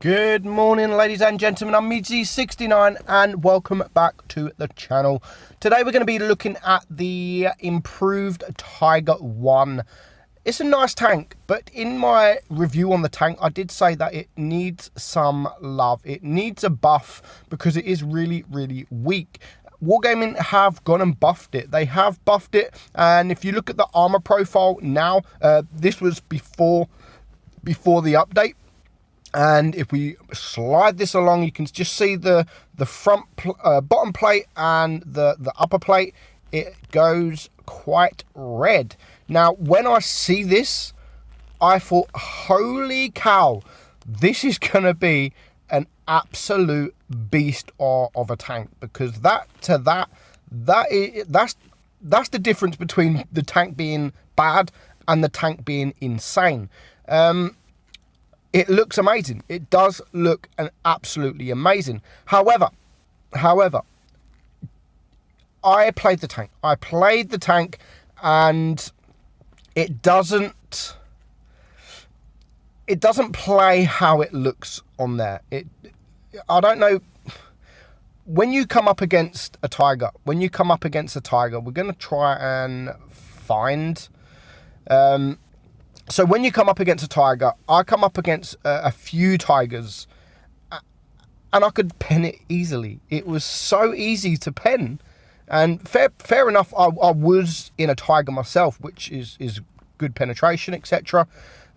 Good morning, ladies and gentlemen. I'm Meadsyreplays and welcome back to the channel. Today we're going to be looking at the improved Tiger 1. It's a nice tank, but in my review on the tank, I did say that it needs some love. It needs a buff because it is really, really weak. Wargaming have gone and buffed it. They have buffed it, and if you look at the armor profile now, this was before the update. And if we slide this along, you can just see the front bottom plate and the upper plate. It goes quite red. Now, when I see this, I thought, holy cow, this is going to be an absolute beast of a tank, because that's the difference between the tank being bad and the tank being insane. It looks amazing. It does look absolutely amazing. However, I played the tank. And it doesn't play how it looks on there. I don't know. When you come up against a Tiger, we're going to try and find. So when you come up against a Tiger, I come up against a few Tigers, and I could pen it easily. It was so easy to pen, and fair enough, I was in a Tiger myself, which is good penetration, etc.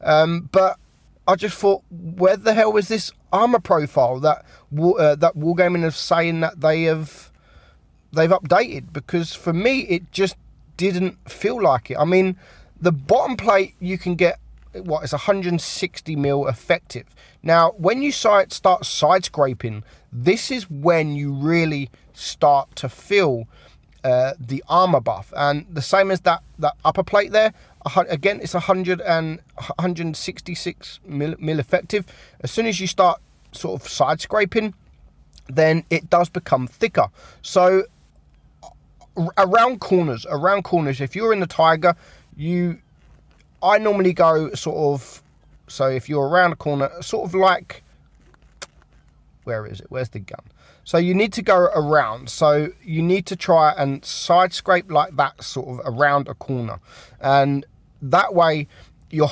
But I just thought, where the hell is this armor profile that Wargaming is saying that they've updated? Because for me, it just didn't feel like it. I mean, the bottom plate, you can get, it's 160 mil effective. Now, when you start side scraping, this is when you really start to feel the armor buff. And the same as that upper plate there, again, it's 166 mil effective. As soon as you start sort of side scraping, then it does become thicker. So around corners, if you're in the Tiger, I normally go sort of, so if you're around a corner, sort of like, where is it? Where's the gun? So you need to go around. So you need to try and side scrape like that, sort of around a corner. And that way you're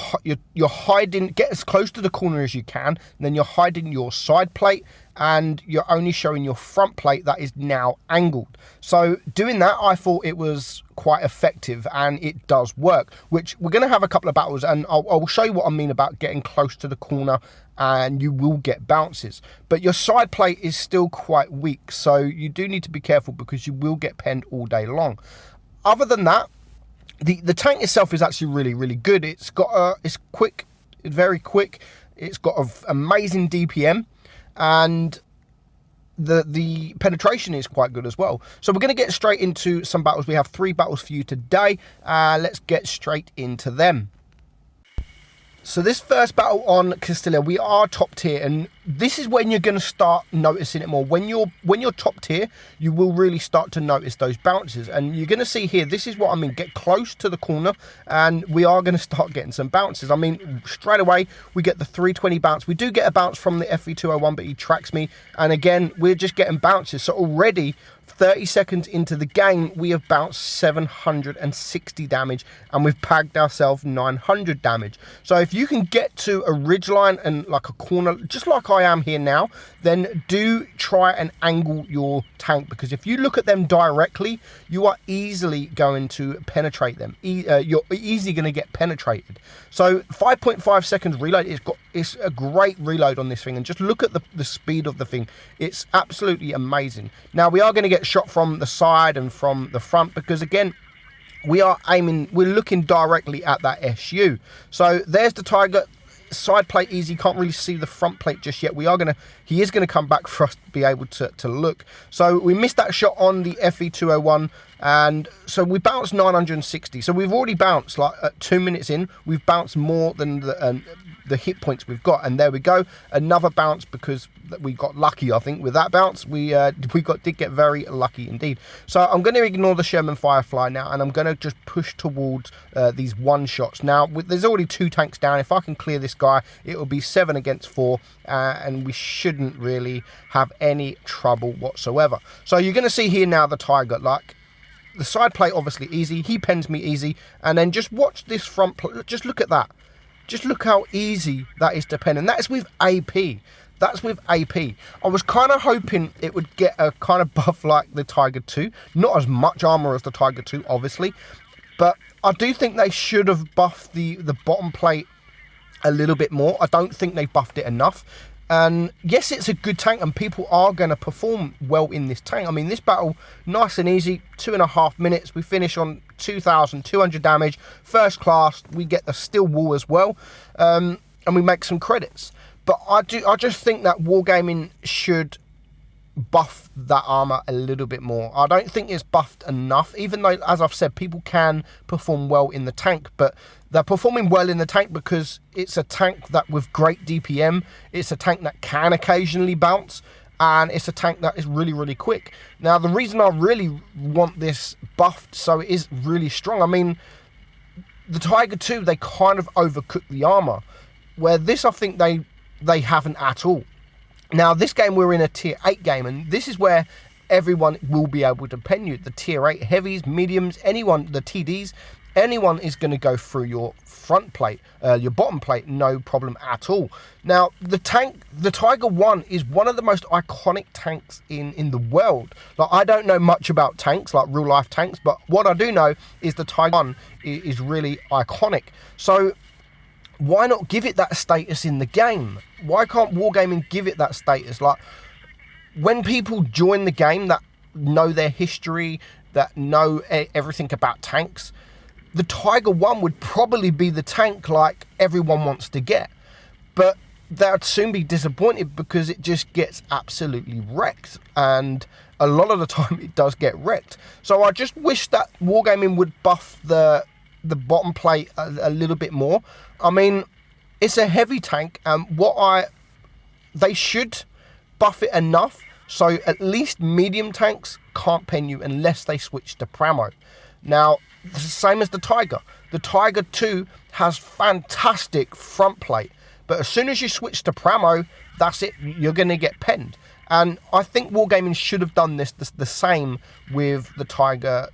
hiding, get as close to the corner as you can, and then you're hiding your side plate, and you're only showing your front plate that is now angled. So doing that, I thought it was quite effective, and it does work, which we're going to have a couple of battles, and I'll show you what I mean about getting close to the corner, and you will get bounces. But your side plate is still quite weak, so you do need to be careful, because you will get penned all day long. Other than that, the tank itself is actually really, really good. It's got it's quick, very quick. It's got an amazing DPM, and the penetration is quite good as well. So we're going to get straight into some battles. We have 3 battles for you today. Let's get straight into them. So this first battle on Castilla, we are top tier, and this is when you're going to start noticing it more. When you're top tier, you will really start to notice those bounces, and you're going to see here, this is what I mean, get close to the corner, and we are going to start getting some bounces. I mean, straight away, we get the 320 bounce. We do get a bounce from the FV201, but he tracks me, and again, we're just getting bounces. So already, 30 seconds into the game, we have bounced 760 damage, and we've bagged ourselves 900 damage. So if you can get to a ridgeline and like a corner, just like I am here now, then do try and angle your tank, because if you look at them directly, you are easily going to penetrate them. You're easily going to get penetrated. So 5.5 seconds reload, it's a great reload on this thing, and just look at the speed of the thing. It's absolutely amazing. Now we are going to get shot from the side and from the front, because again, we're looking directly at that SU. So there's the Tiger. Side plate easy, can't really see the front plate just yet. He is gonna come back for us to be able to look. So we missed that shot on the FV201, And so we bounced 960. So we've already bounced, like at 2 minutes in, we've bounced more than the hit points we've got. And there we go, another bounce, because we got lucky. I think with that bounce we did get very lucky indeed. So I'm going to ignore the Sherman Firefly now, and I'm going to just push towards these one shots. Now there's already 2 tanks down. If I can clear this guy, it will be 7 against 4, and we shouldn't really have any trouble whatsoever. So you're going to see here now the Tiger, like, the side plate obviously easy, he pens me easy, and then just watch this front plate. Just look at that. Just look how easy that is to pen, and that is with AP. That's with AP. I was kind of hoping it would get a kind of buff like the Tiger 2. Not as much armor as the Tiger 2, obviously, but I do think they should have buffed the bottom plate a little bit more. I don't think they buffed it enough. And yes, it's a good tank, and people are going to perform well in this tank. I mean, this battle, nice and easy, 2.5 minutes. We finish on 2,200 damage, first class. We get the steel wall as well, and we make some credits. But I just think that Wargaming should buff that armor a little bit more. I don't think it's buffed enough, even though, as I've said, people can perform well in the tank, but they're performing well in the tank because it's a tank that with great DPM, it's a tank that can occasionally bounce, and it's a tank that is really, really quick. Now, the reason I really want this buffed so it is really strong, I mean, the Tiger 2, they kind of overcooked the armor, where this, I think they haven't at all. Now, this game, we're in a tier 8 game, and this is where everyone will be able to pen you. The tier 8 heavies, mediums, anyone, the TDs, anyone is going to go through your front plate, your bottom plate, no problem at all. Now, the Tiger 1 is one of the most iconic tanks in the world. Like, I don't know much about tanks, like real life tanks, but what I do know is the Tiger 1 is really iconic. So why not give it that status in the game? Why can't Wargaming give it that status? Like, when people join the game that know their history, that know everything about tanks, the Tiger 1 would probably be the tank like everyone wants to get. But they'd soon be disappointed because it just gets absolutely wrecked. And a lot of the time it does get wrecked. So I just wish that Wargaming would buff the bottom plate a little bit more. I mean, it's a heavy tank, and they should buff it enough so at least medium tanks can't pen you unless they switch to Pramo. Now, it's the same as the Tiger. The Tiger 2 has fantastic front plate, but as soon as you switch to Pramo, that's it, you're going to get penned. And I think Wargaming should have done the same with the Tiger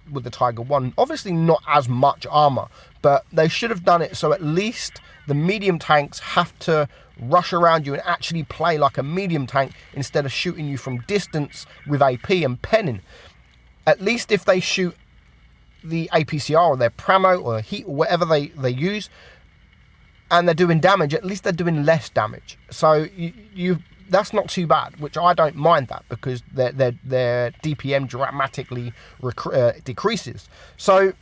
1. Obviously not as much armor, but they should have done it so at least the medium tanks have to rush around you and actually play like a medium tank instead of shooting you from distance with AP and penning. At least if they shoot the APCR or their Pramo or heat or whatever they use, and they're doing damage, at least they're doing less damage. So that's not too bad, which I don't mind that, because their DPM dramatically decreases. So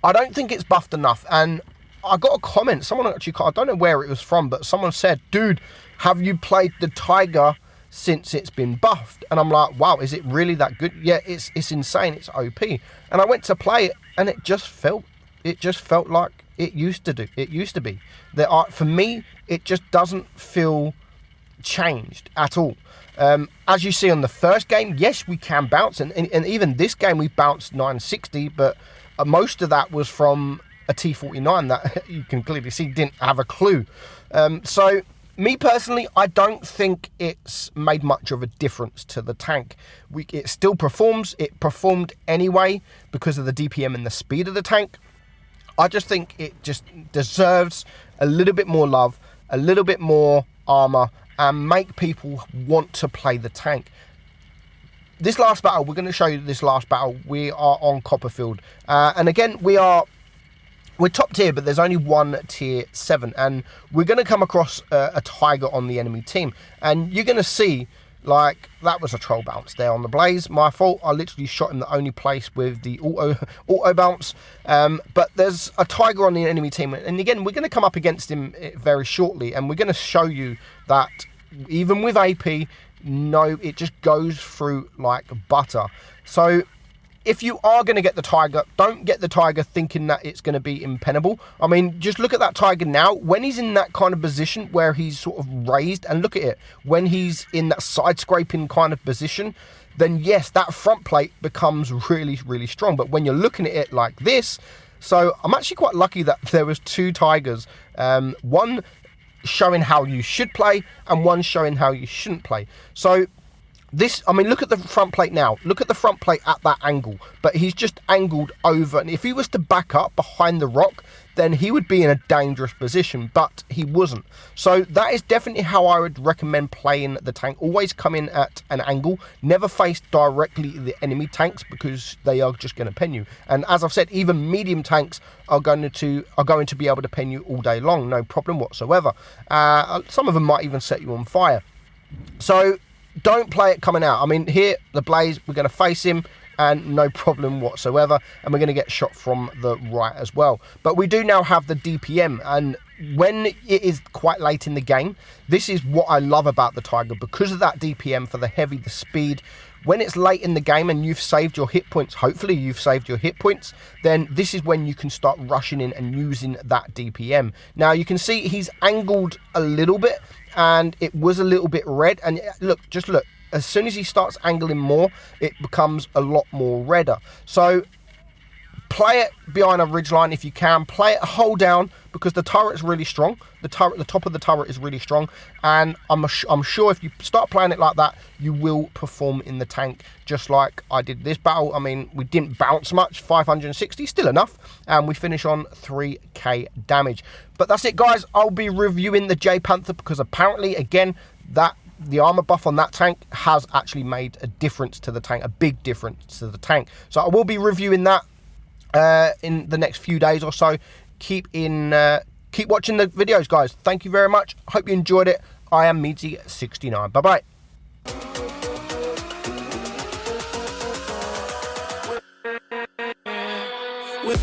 I don't think it's buffed enough. And I got a comment, someone actually, I don't know where it was from, but someone said, dude, have you played the Tiger since it's been buffed? And I'm like, wow, is it really that good? Yeah, it's insane, it's OP. And I went to play it, and it just felt like it used to do. It used to be. For me, it just doesn't feel changed at all. As you see on the first game, yes, we can bounce, and even this game we bounced 960, but most of that was from a T49 that you can clearly see didn't have a clue. So me personally, I don't think it's made much of a difference to the tank. It still performs. It performed anyway because of the DPM and the speed of the tank. I just think it just deserves a little bit more love, a little bit more armor, and make people want to play the tank. This last battle, we're going to show you this last battle. We are on Copperfield. And again, we're top tier, but there's only one tier 7. And we're going to come across a Tiger on the enemy team. And you're going to see, like, that was a troll bounce there on the Blaze. My fault. I literally shot him the only place with the auto bounce. But there's a Tiger on the enemy team. And again, we're going to come up against him very shortly. And we're going to show you that even with AP, no, it just goes through like butter. So if you are going to get the Tiger, don't get the Tiger thinking that it's going to be impenetrable. I mean, just look at that Tiger now. When he's in that kind of position where he's sort of raised, and look at it, when he's in that side scraping kind of position, then yes, that front plate becomes really, really strong. But when you're looking at it like this, so I'm actually quite lucky that there was 2 Tigers, one showing how you should play and one showing how you shouldn't play. So this, I mean, look at the front plate now. Look at the front plate at that angle, but he's just angled over. And if he was to back up behind the rock, then he would be in a dangerous position, but he wasn't. So that is definitely how I would recommend playing the tank. Always come in at an angle, never face directly the enemy tanks, because they are just going to pen you. And as I've said, even medium tanks are going to be able to pen you all day long, no problem whatsoever. Some of them might even set you on fire. So don't play it coming out. I mean, here, the Blaze, we're going to face him and no problem whatsoever. And we're going to get shot from the right as well. But we do now have the DPM. And when it is quite late in the game, this is what I love about the Tiger. Because of that DPM for the heavy, the speed, when it's late in the game and you've saved your hit points, hopefully you've saved your hit points, then this is when you can start rushing in and using that DPM. Now, you can see he's angled a little bit, and it was a little bit red. And look, just look, as soon as he starts angling more, it becomes a lot more redder. So play it behind a ridgeline if you can. Play it hold down, because the turret's really strong. The top of the turret is really strong, and I'm sure if you start playing it like that, you will perform in the tank just like I did this battle. I mean, we didn't bounce much, 560, still enough, and we finish on 3k damage. But that's it, guys. I'll be reviewing the J Panther, because apparently, again, the armor buff on that tank has actually made a difference to the tank, a big difference to the tank. So I will be reviewing that in the next few days or so. Keep watching the videos, guys. Thank you very much. Hope you enjoyed it. I am Meadsy69. Bye bye. With